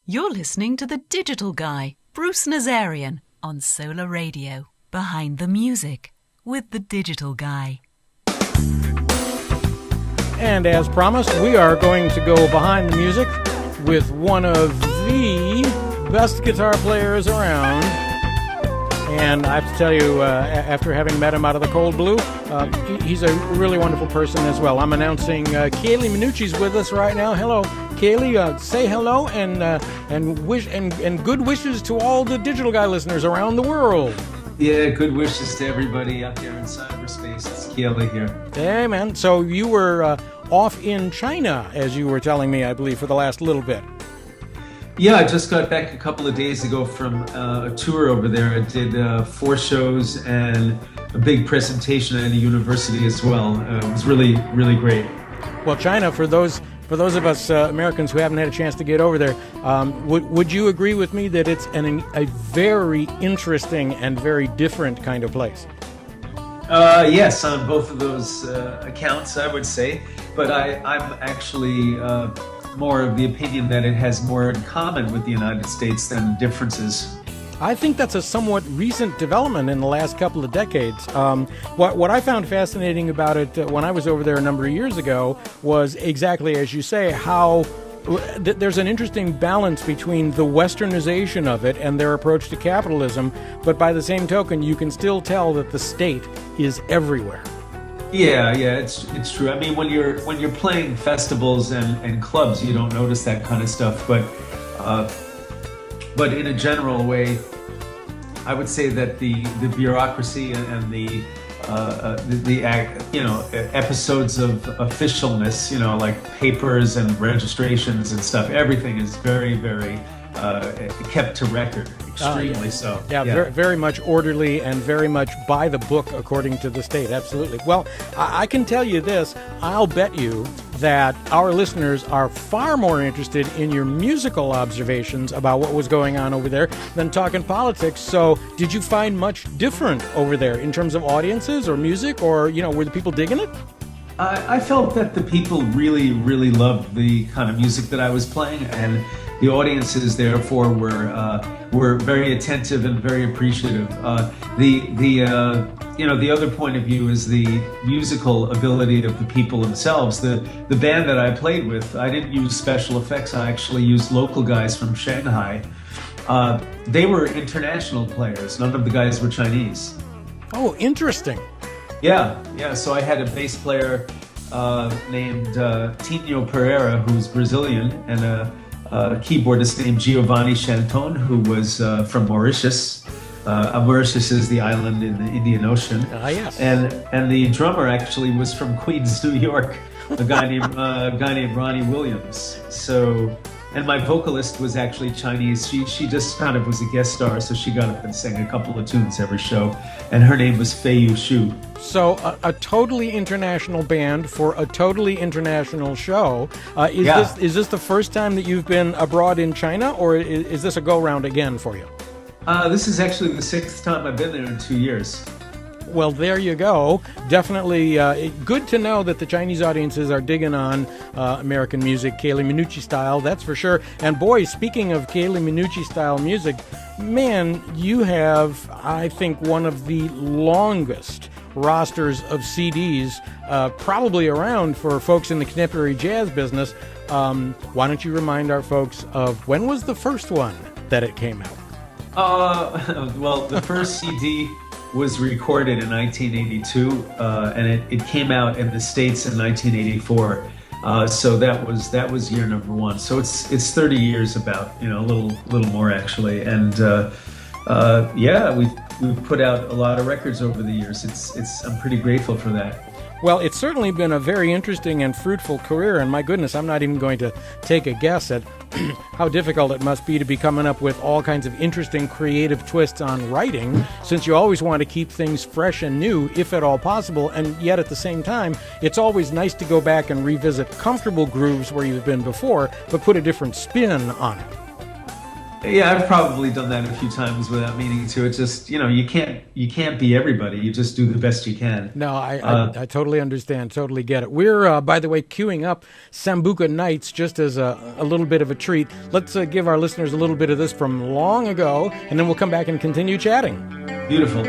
You're listening to The Digital Guy, Bruce Nazarian, on Solar Radio. Behind the Music with The Digital Guy. And as promised, we are going to go behind the music with one of the best guitar players around. And I have to tell you, after having met him out of the cold blue, he's a really wonderful person as well. I'm announcing Kaylee Minucci's with us right now. Hello, Kaylee. Say hello and good wishes to all the Digital Guy listeners around the world. Yeah, good wishes to everybody out there in cyberspace. It's Kaylee here. Hey, man. So you were off in China, as you were telling me, I believe, for the last little bit. Yeah, I just got back a couple of days ago from a tour over there. I did 4 shows and a big presentation at a university as well. It was really, really great. Well, China, for those of us Americans who haven't had a chance to get over there, would you agree with me that it's a very interesting and very different kind of place? Yes, on both of those accounts, I would say. But I'm actually more of the opinion that it has more in common with the United States than differences. I think that's a somewhat recent development in the last couple of decades. What I found fascinating about it when I was over there a number of years ago was exactly as you say, how there's an interesting balance between the westernization of it and their approach to capitalism, but by the same token, you can still tell that the state is everywhere. Yeah, it's true. I mean, when you're playing festivals and clubs, you don't notice that kind of stuff. But in a general way, I would say that the bureaucracy and the episodes of officialness, like papers and registrations and stuff, everything is very, very kept to record. Extremely so. Yeah, very, very much orderly and very much by the book according to the state. Absolutely. Well, I can tell you this. I'll bet you that our listeners are far more interested in your musical observations about what was going on over there than talking politics. So did you find much different over there in terms of audiences or music, or, were the people digging it? I felt that the people really, really loved the kind of music that I was playing, and the audiences, therefore, were very attentive and very appreciative. The other point of view is the musical ability of the people themselves. The band that I played with, I didn't use special effects. I actually used local guys from Shanghai. They were international players. None of the guys were Chinese. Oh, interesting. Yeah. So I had a bass player named Tino Pereira, who's Brazilian, and a keyboardist named Giovanni Chanton, who was from Mauritius. Mauritius is the island in the Indian Ocean. Yes. And the drummer actually was from Queens, New York, a guy named Ronnie Williams. So, and my vocalist was actually Chinese. She just kind of was a guest star, so she got up and sang a couple of tunes every show. And her name was Fei Yu Shu. So a totally international band for a totally international show. Is this the first time that you've been abroad in China, or is this a go-round again for you? This is actually the 6th time I've been there in 2 years. Well, there you go. Definitely good to know that the Chinese audiences are digging on American music, Kaylee Minucci style, that's for sure. And boy, speaking of Kaylee Minucci style music, man, you have, I think, one of the longest rosters of CDs probably around for folks in the contemporary jazz business. Why don't you remind our folks of when was the first one that it came out? Well, the first CD was recorded in 1982, and it came out in the States in 1984. So that was year number 1. So it's 30 years about, a little more actually. And we've put out a lot of records over the years. I'm pretty grateful for that. Well, it's certainly been a very interesting and fruitful career, and my goodness, I'm not even going to take a guess at how difficult it must be to be coming up with all kinds of interesting creative twists on writing, since you always want to keep things fresh and new, if at all possible, and yet at the same time, it's always nice to go back and revisit comfortable grooves where you've been before, but put a different spin on it. Yeah, I've probably done that a few times without meaning to. It's just, you can't be everybody. You just do the best you can. No, I totally understand, totally get it. We're, by the way, queuing up Sambuca Nights just as a little bit of a treat. Let's give our listeners a little bit of this from long ago, and then we'll come back and continue chatting. Beautiful.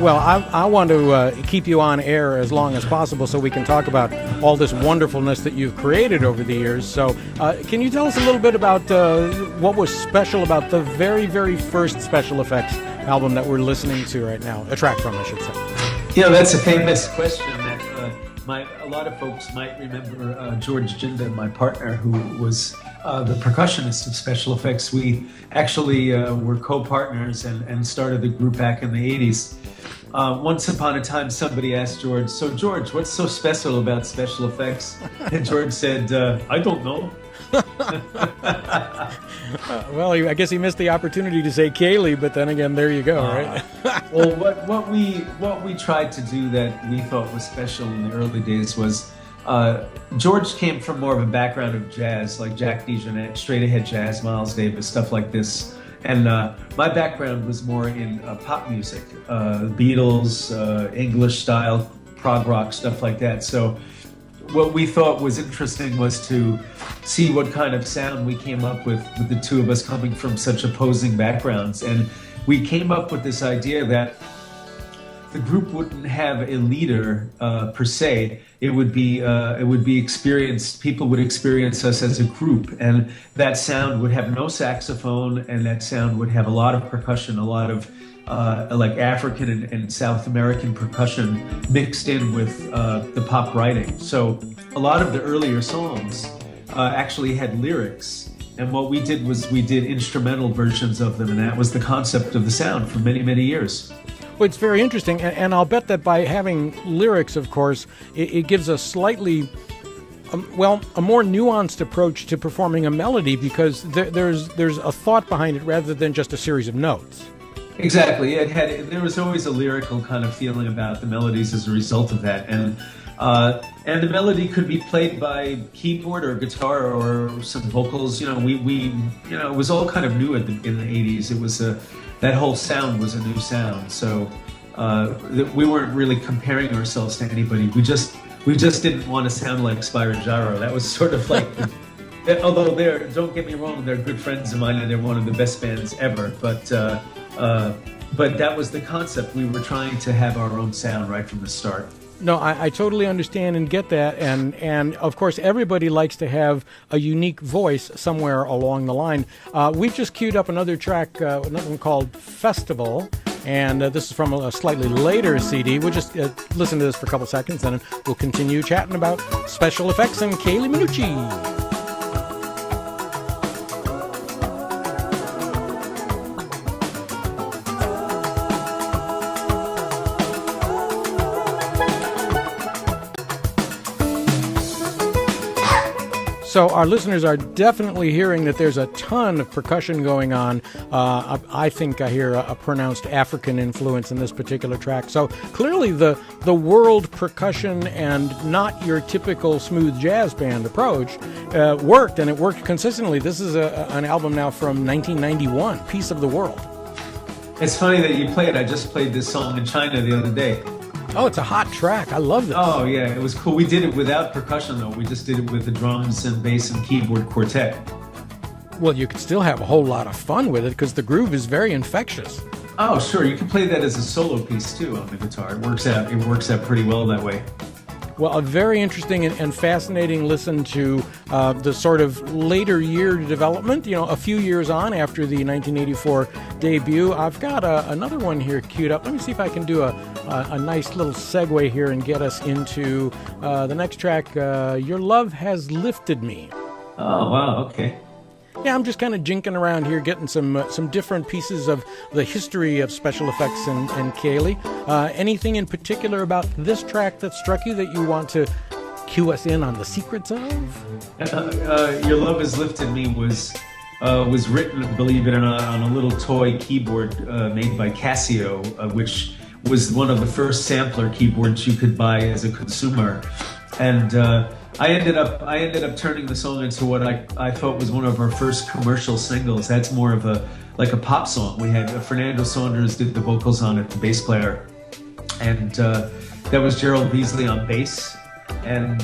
Well, I want to keep you on air as long as possible so we can talk about all this wonderfulness that you've created over the years. So can you tell us a little bit about what was special about the very, very first Special Effects album that we're listening to right now? A track from, I should say. That's a famous question that a lot of folks might remember. George Jinda, my partner, who was the percussionist of Special Effects. We actually were co-partners and started the group back in the 80s. Once upon a time, somebody asked George, "So George, what's so special about Special Effects?" And George said, "I don't know." Well, I guess he missed the opportunity to say Kaylee, but then again, there you go, right? Well, what we tried to do that we thought was special in the early days was George came from more of a background of jazz, like Jack DeJohnette, straight ahead jazz, Miles Davis, stuff like this. And my background was more in pop music, Beatles, English style, prog rock, stuff like that. So what we thought was interesting was to see what kind of sound we came up with the two of us coming from such opposing backgrounds. And we came up with this idea that the group wouldn't have a leader per se. It would be experienced. People would experience us as a group, and that sound would have no saxophone, and that sound would have a lot of percussion, a lot of like African and South American percussion mixed in with the pop writing. So a lot of the earlier songs actually had lyrics. And what we did was we did instrumental versions of them, and that was the concept of the sound for many, many years. Well, it's very interesting, and I'll bet that by having lyrics, of course, it gives a slightly, a more nuanced approach to performing a melody, because there's a thought behind it rather than just a series of notes. Exactly. There was always a lyrical kind of feeling about the melodies as a result of that, and the melody could be played by keyboard or guitar or some vocals. It was all kind of new in the 80s. It was that whole sound was a new sound. So we weren't really comparing ourselves to anybody. We just didn't want to sound like Spyro Gyro. That was sort of like, although don't get me wrong, they're good friends of mine and they're one of the best bands ever. But that was the concept. We were trying to have our own sound right from the start. No, I totally understand and get that, and of course everybody likes to have a unique voice somewhere along the line. We've just queued up another track, another one called Festival, and this is from a slightly later CD. We'll just listen to this for a couple seconds, and we'll continue chatting about Special Effects and Kaylee Minucci. So our listeners are definitely hearing that there's a ton of percussion going on. I think I hear a pronounced African influence in this particular track. So clearly the world percussion and not your typical smooth jazz band approach worked, and it worked consistently. This is an album now from 1991, Piece of the World. It's funny that you play it. I just played this song in China the other day. Oh, it's a hot track. I love this. Oh, yeah, it was cool. We did it without percussion, though. We just did it with the drums and bass and keyboard quartet. Well, you could still have a whole lot of fun with it because the groove is very infectious. Oh, sure. You can play that as a solo piece, too, on the guitar. It works out pretty well that way. Well, a very interesting and fascinating listen to the sort of later year development, a few years on after the 1984 debut. I've got another one here queued up. Let me see if I can do a nice little segue here and get us into the next track, Your Love Has Lifted Me. Oh, wow, okay. Yeah, I'm just kind of jinking around here, getting some different pieces of the history of special effects and Kaylee. Anything in particular about this track that struck you that you want to cue us in on the secrets of? Your Love Has Lifted Me was written, believe it or not, on a little toy keyboard made by Casio, which was one of the first sampler keyboards you could buy as a consumer. And I ended up turning the song into what I thought was one of our first commercial singles. That's more of a pop song. We had Fernando Saunders did the vocals on it, the bass player, and that was Gerald Beasley on bass. And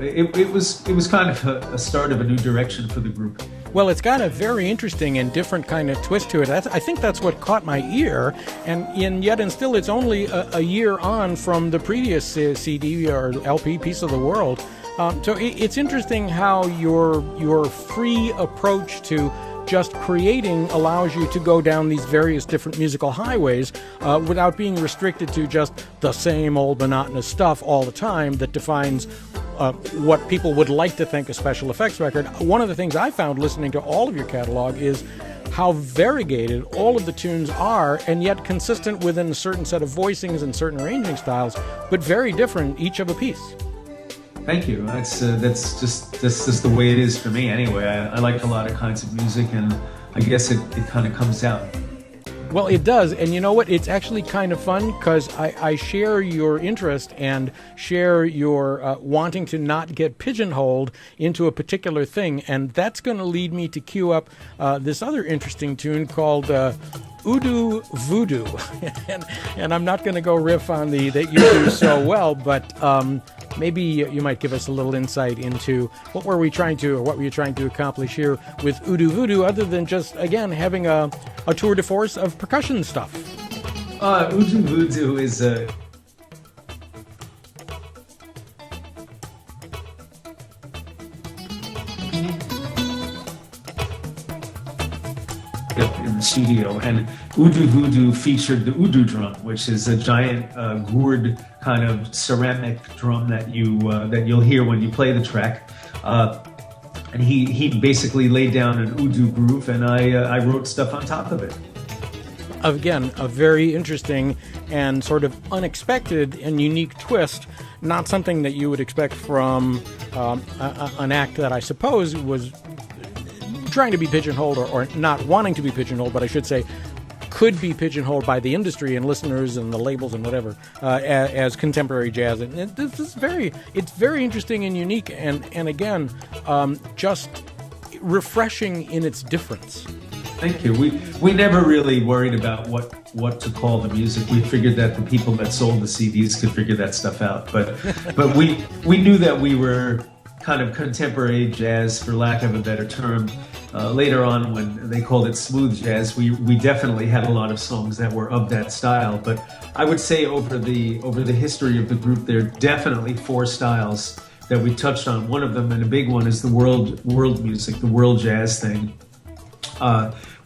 it was kind of a start of a new direction for the group. Well, it's got a very interesting and different kind of twist to it. I think that's what caught my ear, and yet still it's only a year on from the previous CD or LP, Piece of the World. So it's interesting how your free approach to just creating allows you to go down these various different musical highways without being restricted to just the same old monotonous stuff all the time that defines what people would like to think a special effects record. One of the things I found listening to all of your catalog is how variegated all of the tunes are, and yet consistent within a certain set of voicings and certain arranging styles, but very different each of a piece. Thank you. That's just the way it is for me anyway. I like a lot of kinds of music, and I guess it kind of comes out. Well, it does, and you know what? It's actually kind of fun because I share your interest and share your wanting to not get pigeonholed into a particular thing, and that's going to lead me to cue up this other interesting tune called Oodoo Voodoo. and I'm not going to go riff on that you do so well, but maybe you might give us a little insight into what were you trying to accomplish here with Oodoo Voodoo, other than just, again, having a tour de force of percussion stuff. Oodoo Voodoo is in the studio, and Oodoo Voodoo featured the Oodoo drum, which is a giant gourd kind of ceramic drum that you'll hear when you play the track. And he basically laid down an Oodoo groove, and I wrote stuff on top of it. Again, a very interesting and sort of unexpected and unique twist. Not something that you would expect from an act that I suppose was trying to be pigeonholed, or not wanting to be pigeonholed, but I should say could be pigeonholed by the industry and listeners and the labels and whatever as contemporary jazz. And this is it's very interesting and unique, and again, just refreshing in its difference. Thank you. We never really worried about what to call the music. We figured that the people that sold the CDs could figure that stuff out. But we knew that we were kind of contemporary jazz, for lack of a better term. Later on, when they called it smooth jazz, we definitely had a lot of songs that were of that style. But I would say over the history of the group, there are definitely 4 styles that we touched on. One of them, and a big one, is the world music, the world jazz thing.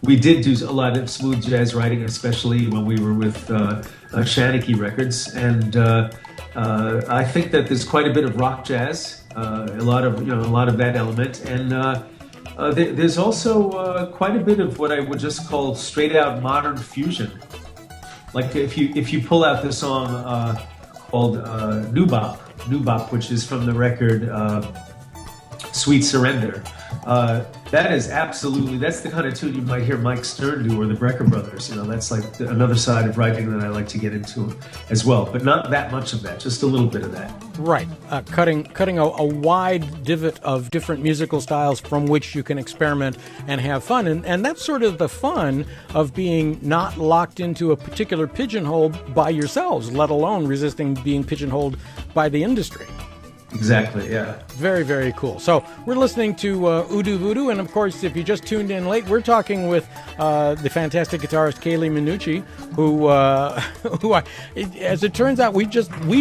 We did do a lot of smooth jazz writing, especially when we were with Shanachie Records, and I think that there's quite a bit of rock jazz, a lot of that element, and there's also quite a bit of what I would just call straight out modern fusion. Like if you pull out the song called New Bop, which is from the record Sweet Surrender. That's the kind of tune you might hear Mike Stern do, or the Brecker Brothers. That's like another side of writing that I like to get into as well, but not that much of that, just a little bit of that. Right, cutting a wide divot of different musical styles from which you can experiment and have fun, and that's sort of the fun of being not locked into a particular pigeonhole by yourselves, let alone resisting being pigeonholed by the industry. Exactly, yeah. Very, very cool. So we're listening to Udu Voodoo, and of course, if you just tuned in late, we're talking with the fantastic guitarist Kaylee Minucci, who as it turns out, we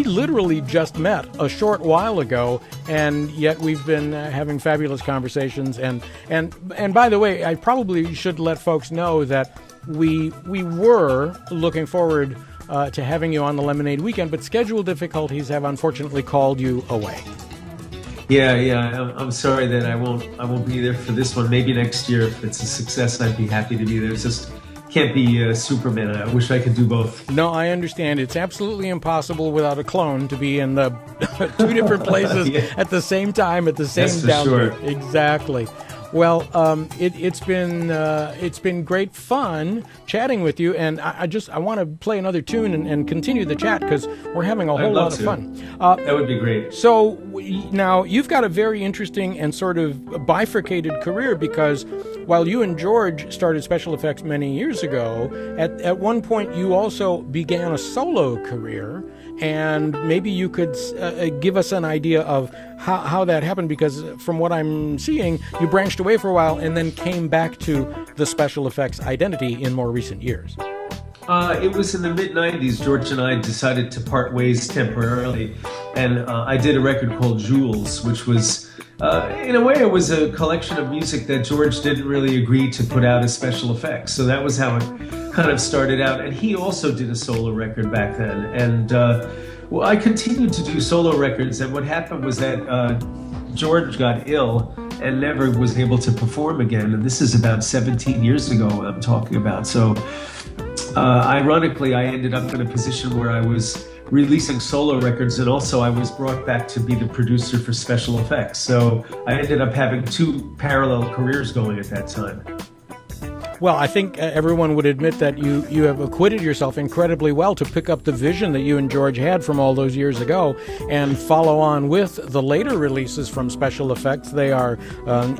literally just met a short while ago, and yet we've been having fabulous conversations. And by the way, I probably should let folks know that we were looking forward to having you on the Lemonade Weekend, but schedule difficulties have unfortunately called you away. Yeah. I'm sorry that I won't be there for this one. Maybe next year, if it's a success, I'd be happy to be there. It's just can't be Superman. I wish I could do both. No, I understand. It's absolutely impossible without a clone to be in the two different places at the same time at the same download. Sure. Exactly. Well, it's been great fun chatting with you, and I want to play another tune and continue the chat because we're having a whole lot of fun. That would be great. So now you've got a very interesting and sort of bifurcated career, because while you and George started Special Effects many years ago, at one point you also began a solo career. And maybe you could give us an idea of how that happened, because from what I'm seeing, you branched away for a while and then came back to the Special Effects identity in more recent years. It was in the mid-'90s. George and I decided to part ways temporarily, and I did a record called Jules, which was, in a way, it was a collection of music that George didn't really agree to put out as special effects. So that was how it kind of started out. And he also did a solo record back then. And well, I continued to do solo records. And what happened was that George got ill and never was able to perform again. And this is about 17 years ago I'm talking about. So ironically, I ended up in a position where I was releasing solo records, and also I was brought back to be the producer for special effects. So I ended up having two parallel careers going at that time. Well, I think everyone would admit that you have acquitted yourself incredibly well to pick up the vision that you and George had from all those years ago and follow on with the later releases from Special Effects. They are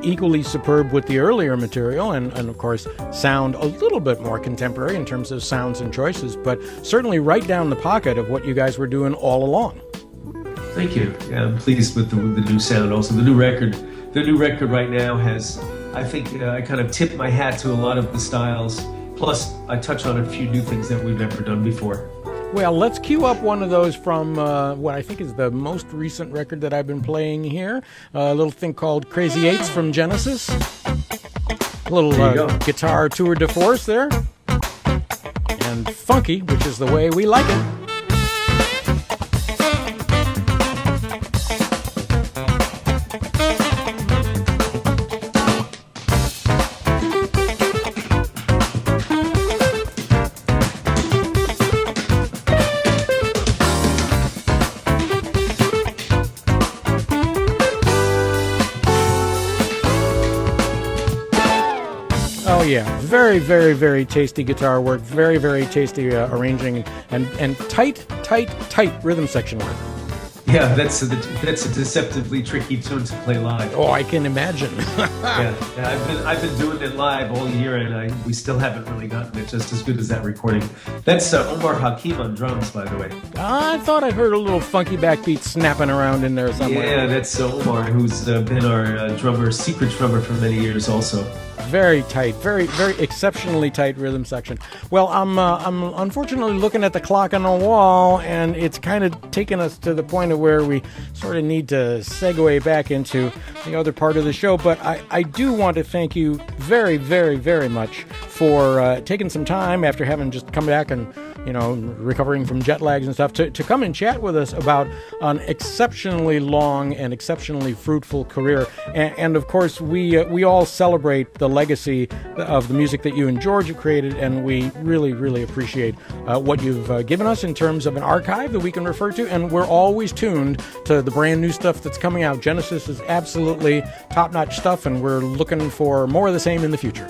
equally superb with the earlier material and, of course, sound a little bit more contemporary in terms of sounds and choices, but certainly right down the pocket of what you guys were doing all along. Thank you. Yeah, I'm pleased with the new sound. Also, the new record right now has, I think, I kind of tip my hat to a lot of the styles. Plus, I touch on a few new things that we've never done before. Well, let's cue up one of those from what I think is the most recent record that I've been playing here. A little thing called Crazy Eights from Genesis. A little guitar tour de force there. And funky, which is the way we like it. Oh yeah, very, very, very tasty guitar work, very, very tasty arranging, and tight rhythm section work. Yeah, that's a deceptively tricky tune to play live. Oh, I can imagine. yeah, I've been doing it live all year, and we still haven't really gotten it just as good as that recording. That's Omar Hakim on drums, by the way. I thought I heard a little funky backbeat snapping around in there somewhere. Yeah, that's Omar, who's been our secret drummer for many years, also. Very tight, very, very exceptionally tight rhythm section. Well, I'm unfortunately looking at the clock on the wall, and it's kind of taken us to the point of where we sort of need to segue back into the other part of the show. But I do want to thank you very, very, very much for taking some time after having just come back and, recovering from jet lags and stuff, to come and chat with us about an exceptionally long and exceptionally fruitful career. And of course, we all celebrate the legacy of the music that you and George have created, and we really, really appreciate what you've given us in terms of an archive that we can refer to, and we're always tuned to the brand new stuff that's coming out. Genesis is absolutely top-notch stuff, and we're looking for more of the same in the future.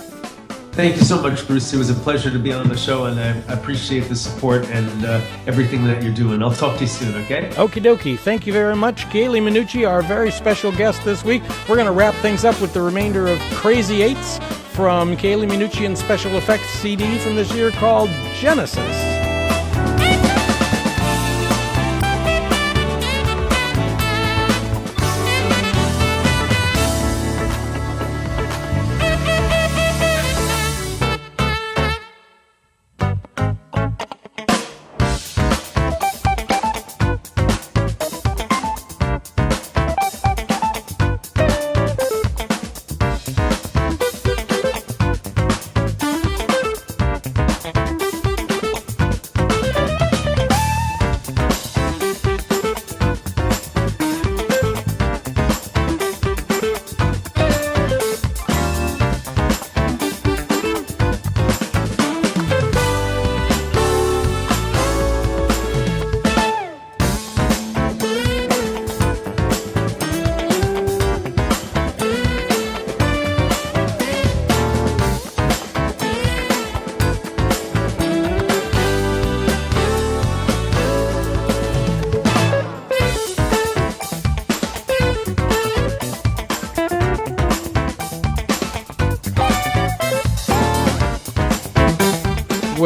Thank you so much, Bruce. It was a pleasure to be on the show, and I appreciate the support and everything that you're doing. I'll talk to you soon, okay? Okie dokie. Thank you very much. Kaylee Minucci, our very special guest this week. We're going to wrap things up with the remainder of Crazy Eights from Kaylee Minucci and Special Effects CD from this year called Genesis.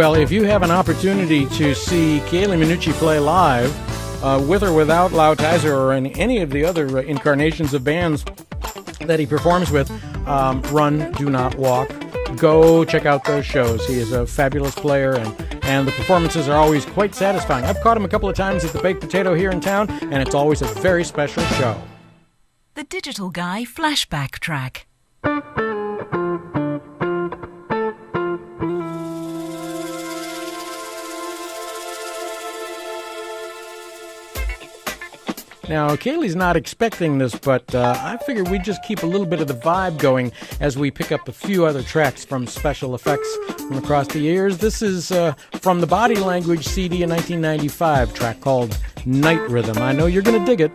Well, if you have an opportunity to see Kaylee Minucci play live, with or without Lau Taiser or any of the other incarnations of bands that he performs with, run, do not walk. Go check out those shows. He is a fabulous player, and the performances are always quite satisfying. I've caught him a couple of times at the Baked Potato here in town, and it's always a very special show. The Digital Guy Flashback Track. Now, Kaylee's not expecting this, but I figured we'd just keep a little bit of the vibe going as we pick up a few other tracks from special effects from across the years. This is from the Body Language CD in 1995, track called Night Rhythm. I know you're going to dig it.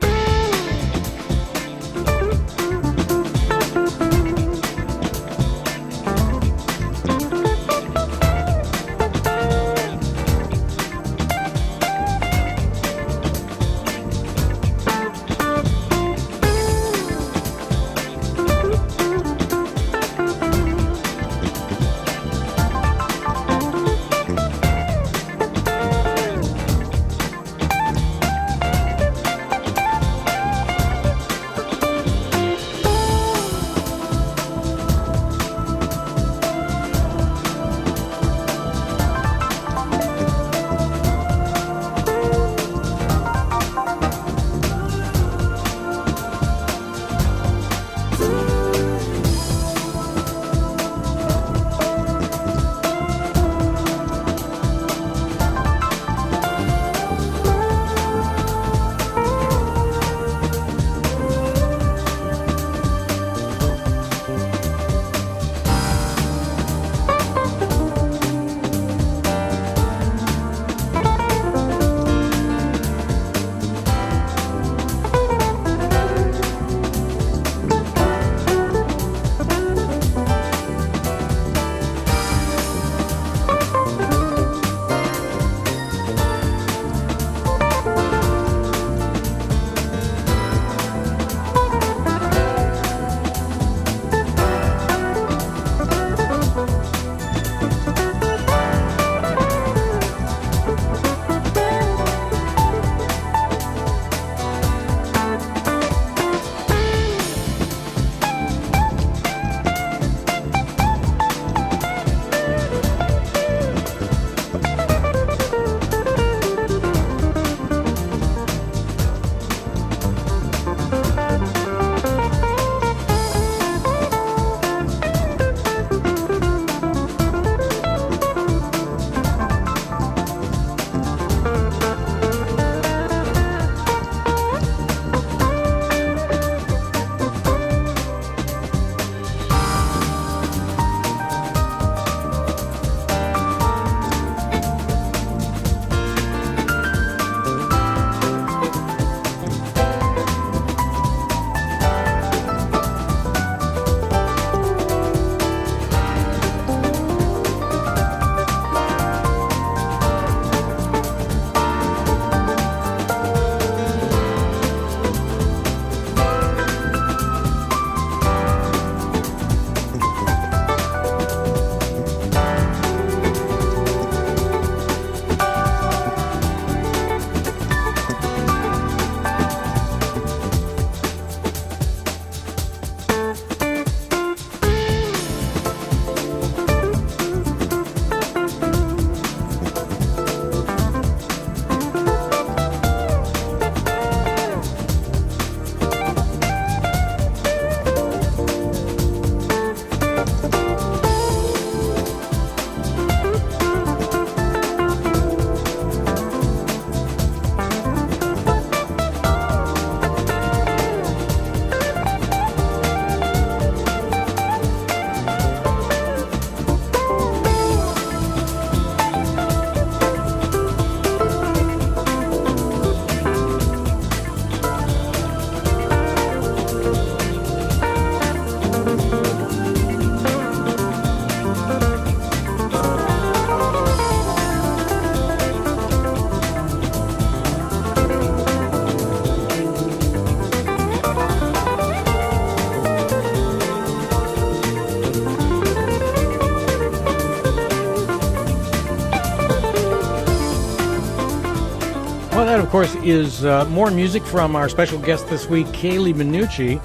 Well, that, of course, is more music from our special guest this week, Kaylee Minucci.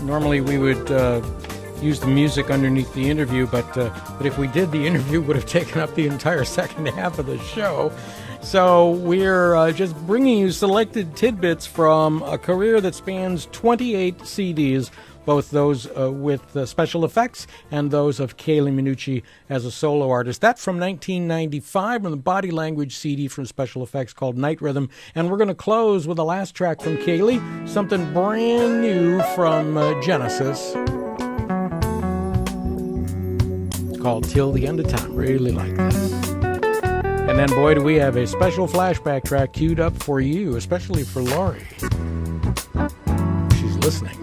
Normally, we would use the music underneath the interview, but if we did, the interview would have taken up the entire second half of the show. So we're just bringing you selected tidbits from a career that spans 28 CDs, both those with special effects and those of Kaylee Minucci as a solo artist. That's from 1995 on the Body Language CD from Special Effects called Night Rhythm. And we're going to close with the last track from Kaylee, something brand new from Genesis. It's called Till the End of Time. Really like this. And then, boy, do we have a special flashback track queued up for you, especially for Laurie. She's listening.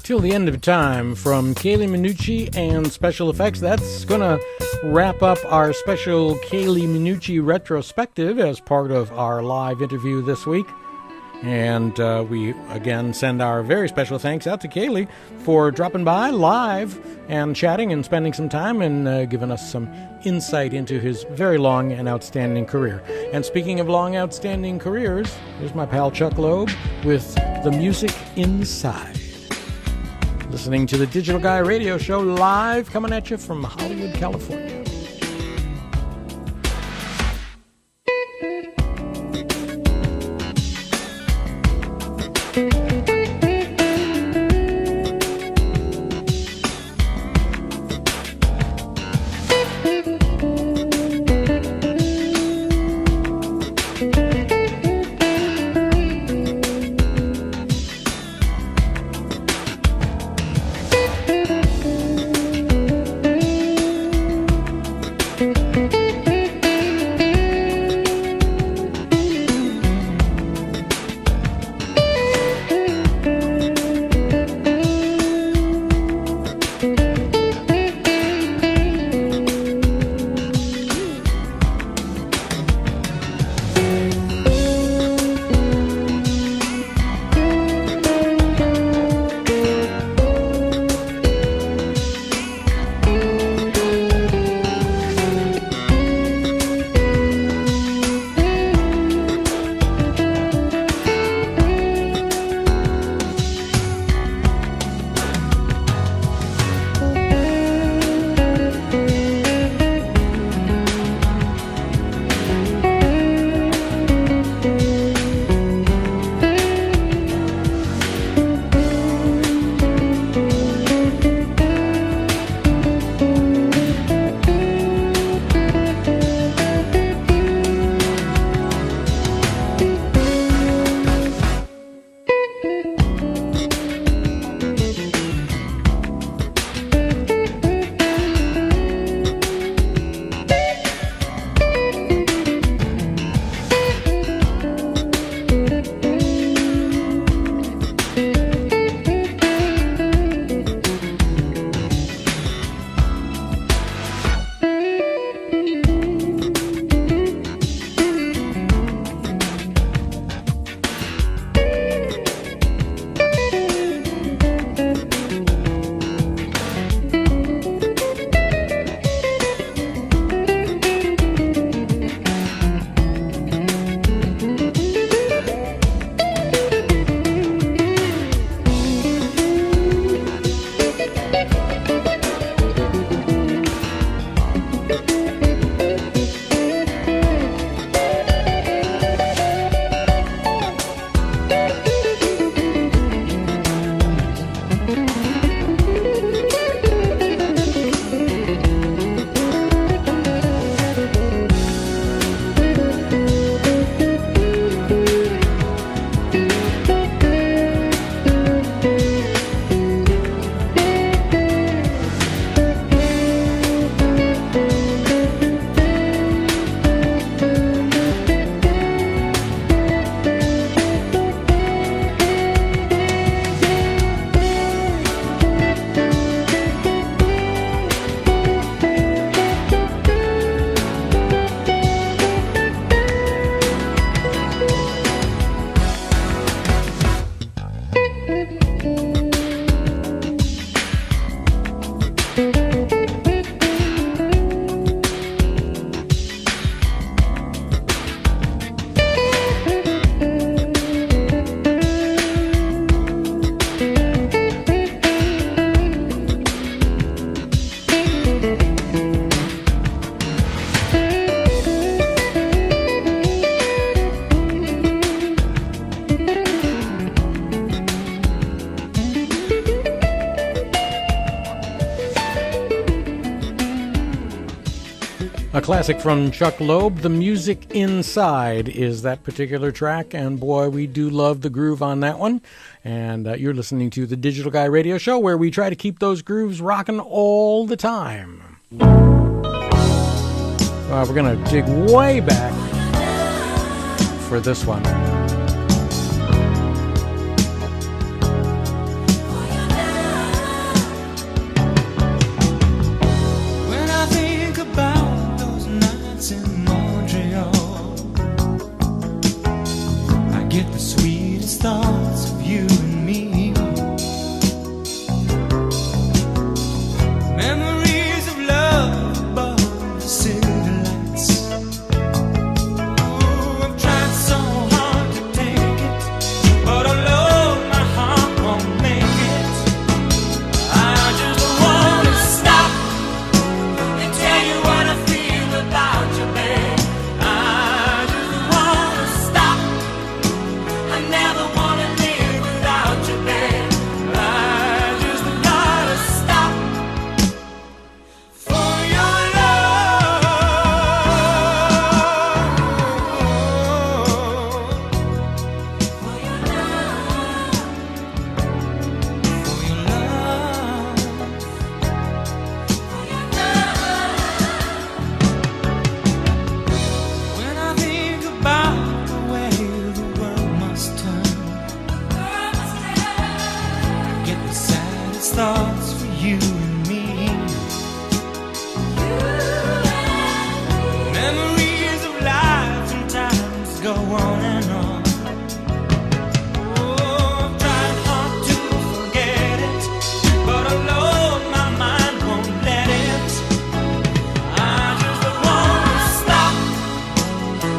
Till the End of Time from Kaylee Minucci and Special Effects. That's going to wrap up our special Kaylee Minucci retrospective as part of our live interview this week. And we, again, send our very special thanks out to Kaylee for dropping by live and chatting and spending some time and giving us some insight into his very long and outstanding career. And speaking of long, outstanding careers, here's my pal Chuck Loeb with The Music Inside. Listening to the Digital Guy Radio Show live, coming at you from Hollywood, California. A classic from Chuck Loeb, The Music Inside is that particular track, and boy, we do love the groove on that one. And you're listening to the Digital Guy Radio Show, where we try to keep those grooves rocking all the time. We're going to dig way back for this one. Thoughts of you and me, memories of love above the city lights. Ooh, I've tried so hard to take it, but alone my heart won't make it. I just wanna stop and tell you what I feel about you, babe. I just wanna stop. I never wanna live without you, babe. I just gotta stop for your love, for your love, for your love, for your love. When I think about the way the world must turn, I get the saddest thoughts for you and me. Memories of life and times go on and on. Oh, I've tried hard to forget it, but alone my mind won't let it. I just wanna stop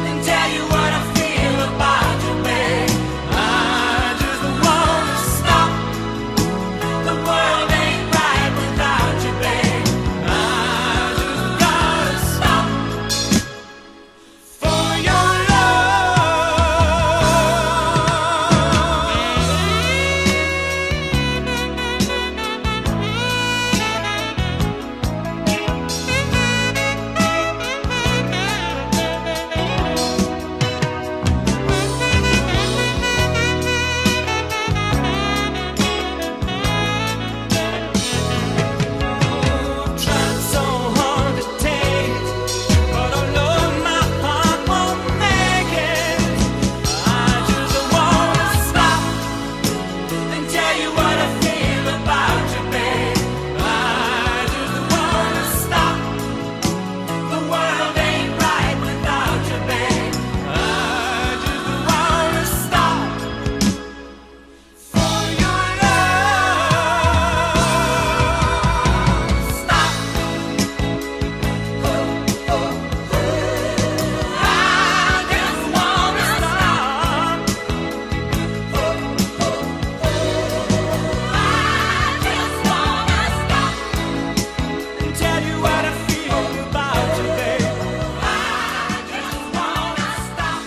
and tell you what I feel about you, babe. I just wanna stop. The world ain't right without you, babe. I just gotta stop for your tried so hard to take it, but alone my heart won't make it. I just wanna stop and tell you what I feel about you, babe. I just wanna stop. The world ain't right without you, babe. I just wanna stop for your love. Stop. I just wanna stop. I just wanna stop and tell you what I feel about you, babe. I just wanna stop.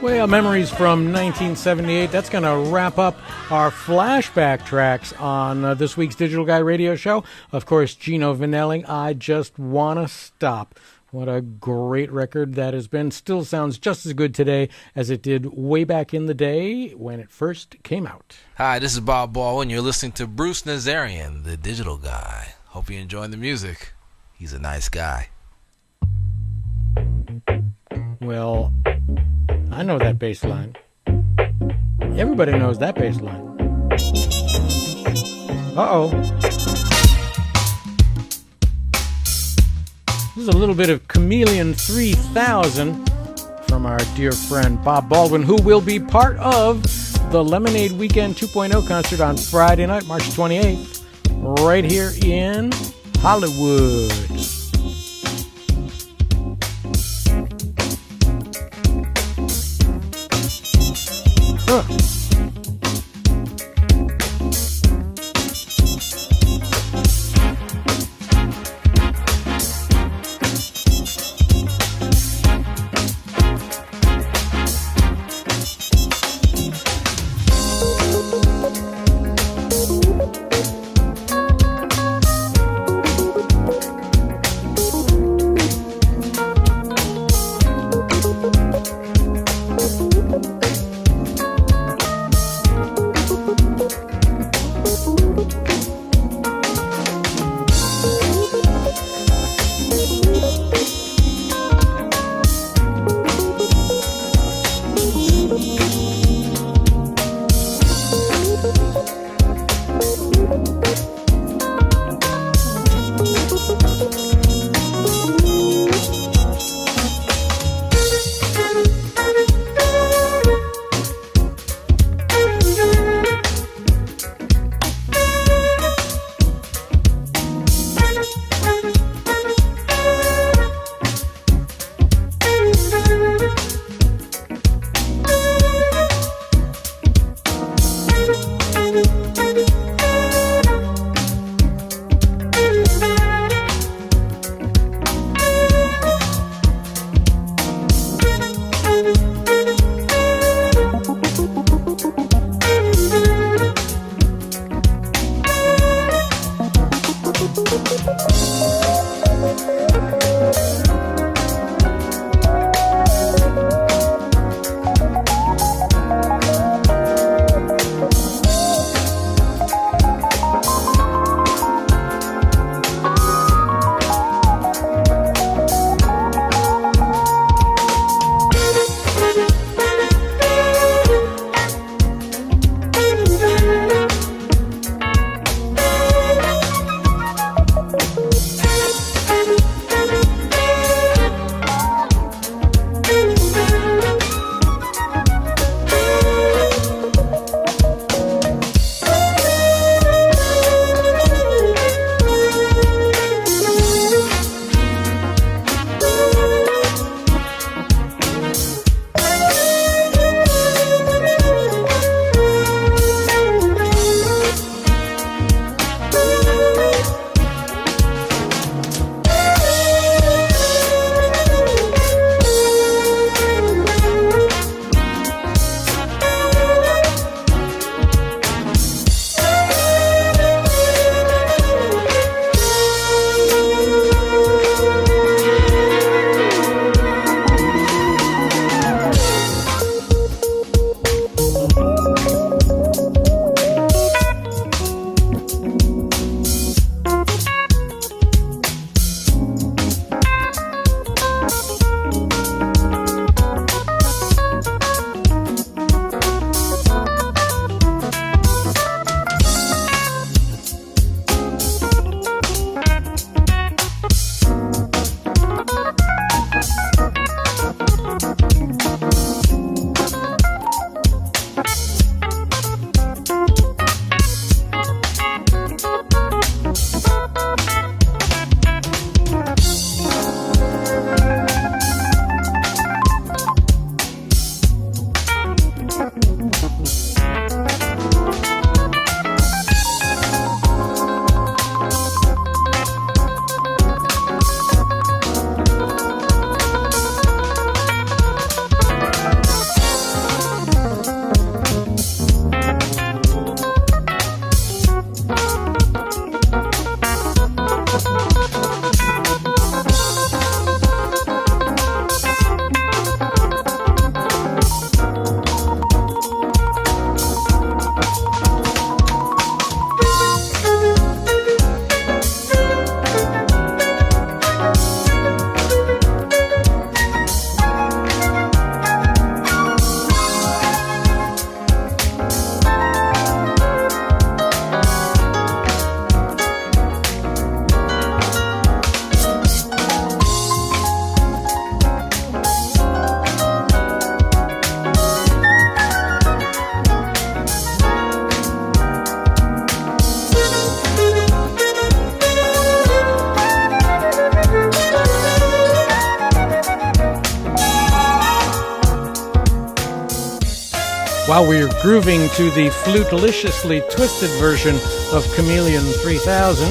Well, memories from 1978. That's going to wrap up our flashback tracks on this week's Digital Guy Radio Show. Of course, Gino Vanelli, I Just Wanna Stop. What a great record that has been. Still sounds just as good today as it did way back in the day when it first came out. Hi, this is Bob Baldwin. You're listening to Bruce Nazarian, the Digital Guy. Hope you're enjoying the music. He's a nice guy. Well, I know that bass line. Everybody knows that bass line. Uh-oh. This is a little bit of Chameleon 3000 from our dear friend Bob Baldwin, who will be part of the Lemonade Weekend 2.0 concert on Friday night, March 28th. right here in Hollywood. Huh. while we're grooving to the flute-deliciously twisted version of Chameleon 3000,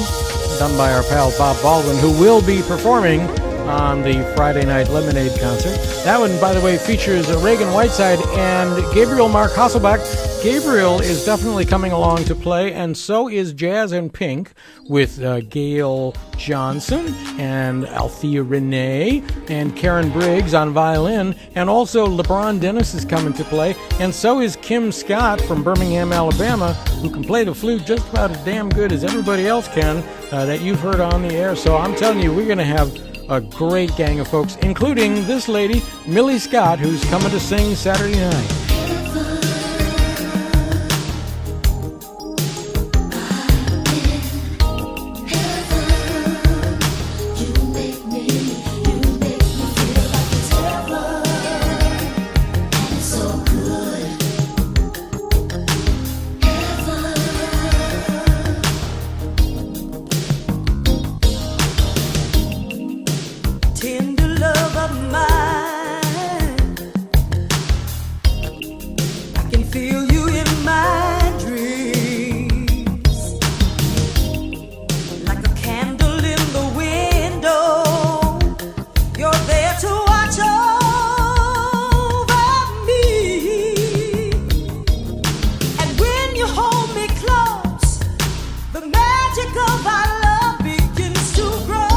done by our pal Bob Baldwin, who will be performing on the Friday Night Lemonade concert. That one, by the way, features Reagan Whiteside and Gabriel Mark Hasselbach. Gabriel is definitely coming along to play, and so is Jazz and Pink with Gail Johnson and Althea Renee and Karen Briggs on violin, and also LeBron Dennis is coming to play, and so is Kim Scott from Birmingham, Alabama, who can play the flute just about as damn good as everybody else can that you've heard on the air. So I'm telling you, we're going to have a great gang of folks, including this lady, Millie Scott, who's coming to sing Saturday night. Tender love of mine, I can feel you in my dreams, like a candle in the window. You're there to watch over me, and when you hold me close, the magic of our love begins to grow.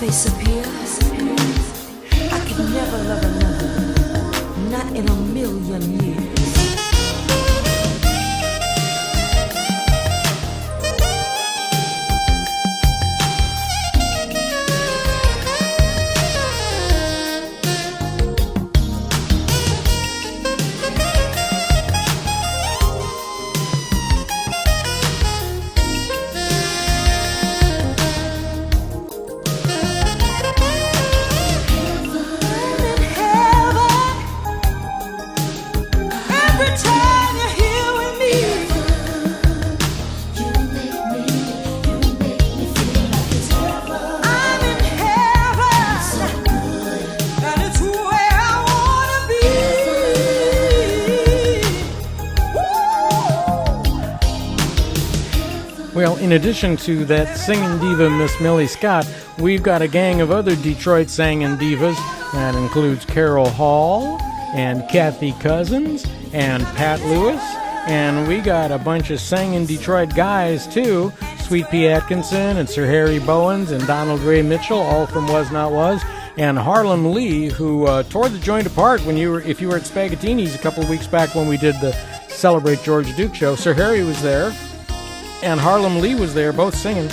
Face appears. I could never love another, not in a million years. Well, in addition to that singing diva, Miss Millie Scott, we've got a gang of other Detroit singing divas. That includes Carol Hall and Kathy Cousins and Pat Lewis. And we got a bunch of singing Detroit guys, too. Sweet Pea Atkinson and Sir Harry Bowens and Donald Ray Mitchell, all from Was Not Was, and Harlem Lee, who tore the joint apart when if you were at Spaghettini's a couple of weeks back when we did the Celebrate George Duke show. Sir Harry was there, and Harlem Lee was there, both singing.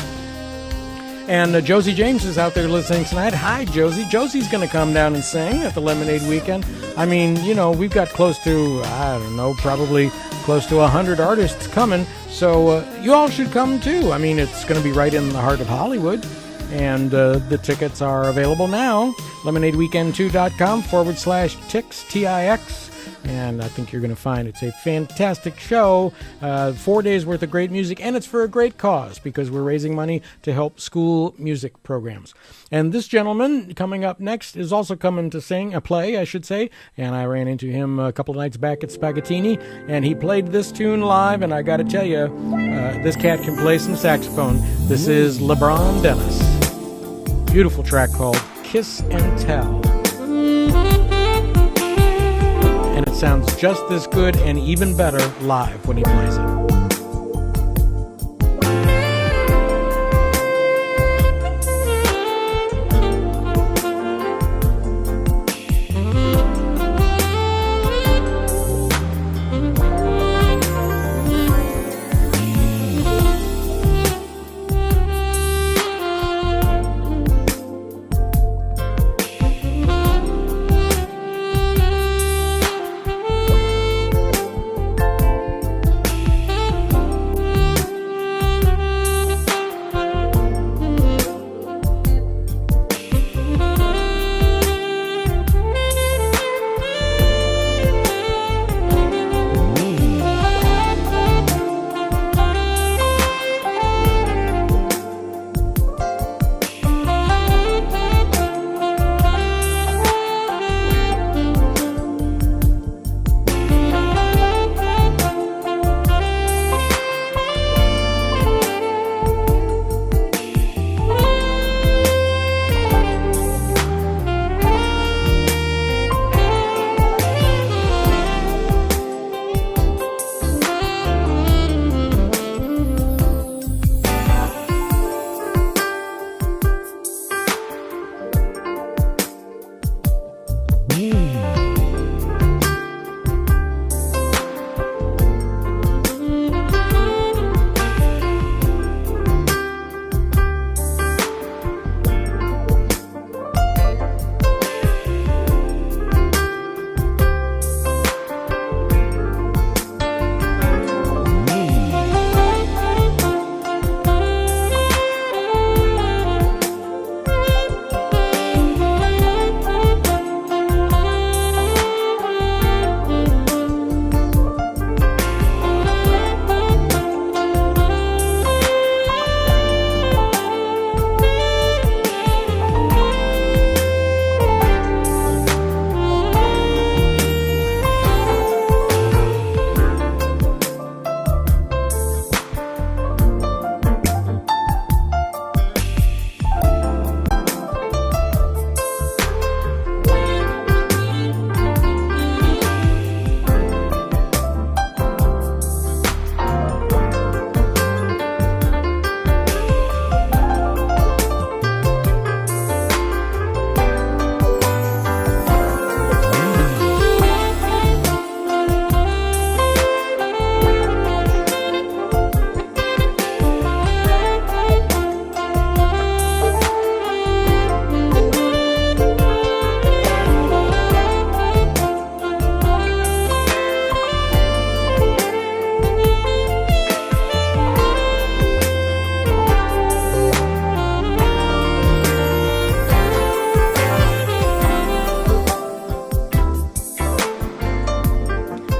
And Josie James is out there listening tonight. Hi, Josie. Josie's going to come down and sing at the Lemonade Weekend. I mean, you know, we've got close to, I don't know, probably close to 100 artists coming. So you all should come, too. I mean, it's going to be right in the heart of Hollywood. And the tickets are available now. LemonadeWeekend2.com/tix, T-I-X. And I think you're going to find it's a fantastic show, 4 days worth of great music, and it's for a great cause because we're raising money to help school music programs. And this gentleman coming up next is also coming to play, I should say, and I ran into him a couple of nights back at Spaghettini, and he played this tune live, and I got to tell you, this cat can play some saxophone. This is LeBron Dennis. Beautiful track called Kiss and Tell. And it sounds just as good and even better live when he plays it.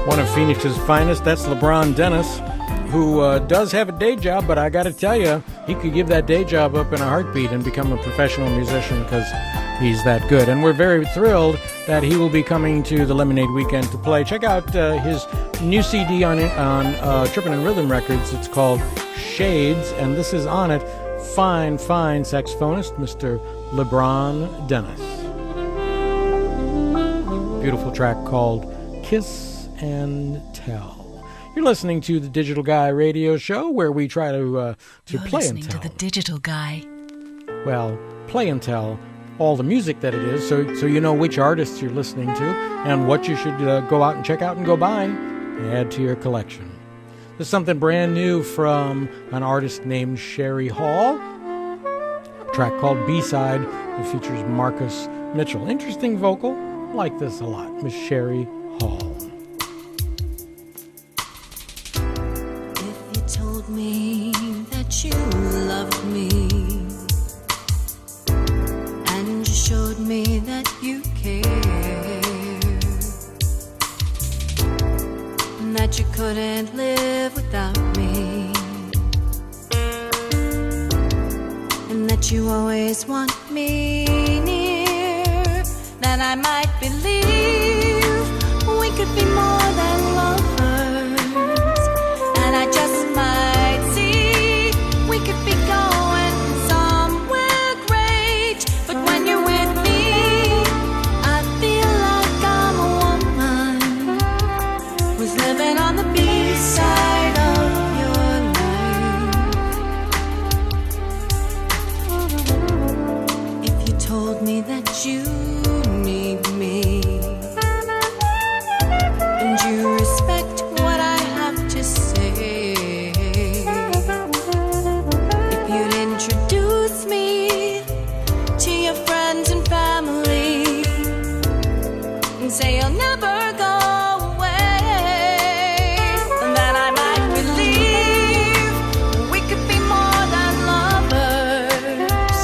One of Phoenix's finest, that's LeBron Dennis, who does have a day job, but I got to tell you, he could give that day job up in a heartbeat and become a professional musician because he's that good. And we're very thrilled that he will be coming to the Lemonade Weekend to play. Check out his new CD on Trippin' and Rhythm Records. It's called Shades, and this is on it. Fine saxophonist, Mr. LeBron Dennis. Beautiful track called Kiss and Tell. You're listening to the Digital Guy Radio Show, where we try to You're play and listening tell. to the Digital Guy. Well, play and tell all the music that it is, so you know which artists you're listening to and what you should go out and check out and go buy and add to your collection. There's something brand new from an artist named Sherry Hall. A track called B-Side. It features Marcus Mitchell. Interesting vocal. I like this a lot. Miss Sherry Hall. If you told me that you loved me and you showed me that you cared, and that you couldn't live without me, and that you always want me near, then I might believe we could be more than lovers, and I just might see we could be going somewhere great. But when you're with me, I feel like I'm a woman who's living on the B-side of your life. If you told me that you need me and you respect what I have to say, if you'd introduce me to your friends and family and say you'll never go away, then I might believe we could be more than lovers,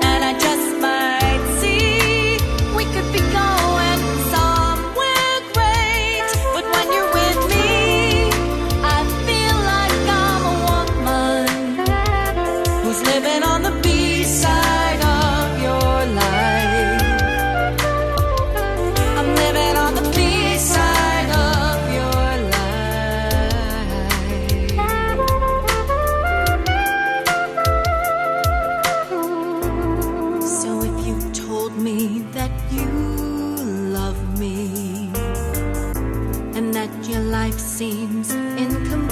and I just might see we could be going somewhere great. But when you're with me, I feel like I'm a woman who's living on the B-side of your life. I'm living on the B-side of your life. So if you told me that you love me and that your life seems incomplete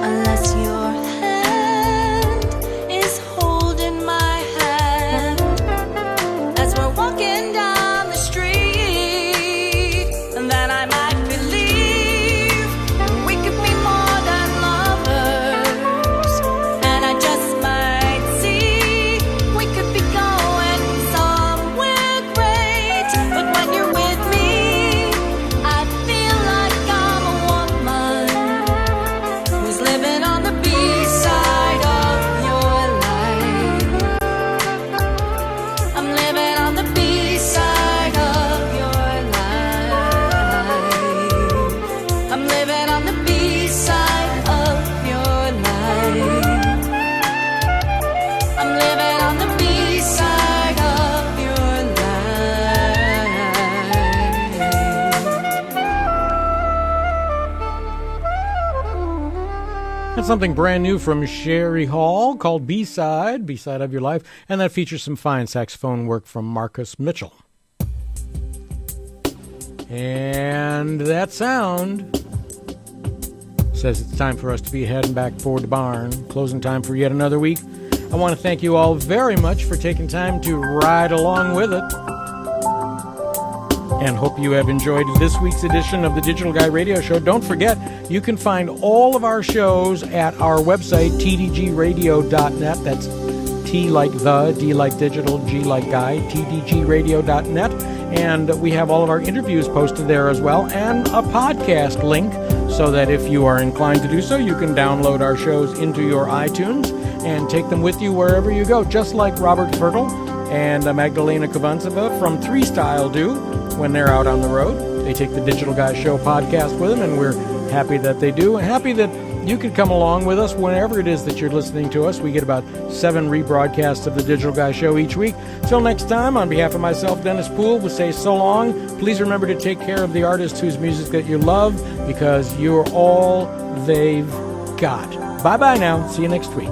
unless your hand is holding my hand as we're walking down the street, and then I might believe we could be more than lovers, and I just might see we could be going somewhere great. But when you're with me, I feel like I'm a woman who's living on the B-side of your life. I'm living on the B-side of your life. I'm living on the B-side of your life. I'm living on the B-side of your life. That's something brand new from Sherry Hall called B-Side, B-Side of Your Life, and that features some fine saxophone work from Marcus Mitchell. And that sound says it's time for us to be heading back toward the barn. Closing time for yet another week. I want to thank you all very much for taking time to ride along with it. And hope you have enjoyed this week's edition of the Digital Guy Radio Show. Don't forget, you can find all of our shows at our website, tdgradio.net. That's T like the, D like digital, G like guy, tdgradio.net. And we have all of our interviews posted there as well, and a podcast link, so that if you are inclined to do so, you can download our shows into your iTunes and take them with you wherever you go, just like Robert Fertel and Magdalena Kovantseva from Three Style do when they're out on the road. They take the Digital Guy Show podcast with them, and we're happy that they do, and happy that you can come along with us whenever it is that you're listening to us. We get about 7 rebroadcasts of the Digital Guy Show each week. Till next time, on behalf of myself, Dennis Poole, we'll say so long. Please remember to take care of the artists whose music that you love, because you're all they've got. Bye-bye now. See you next week.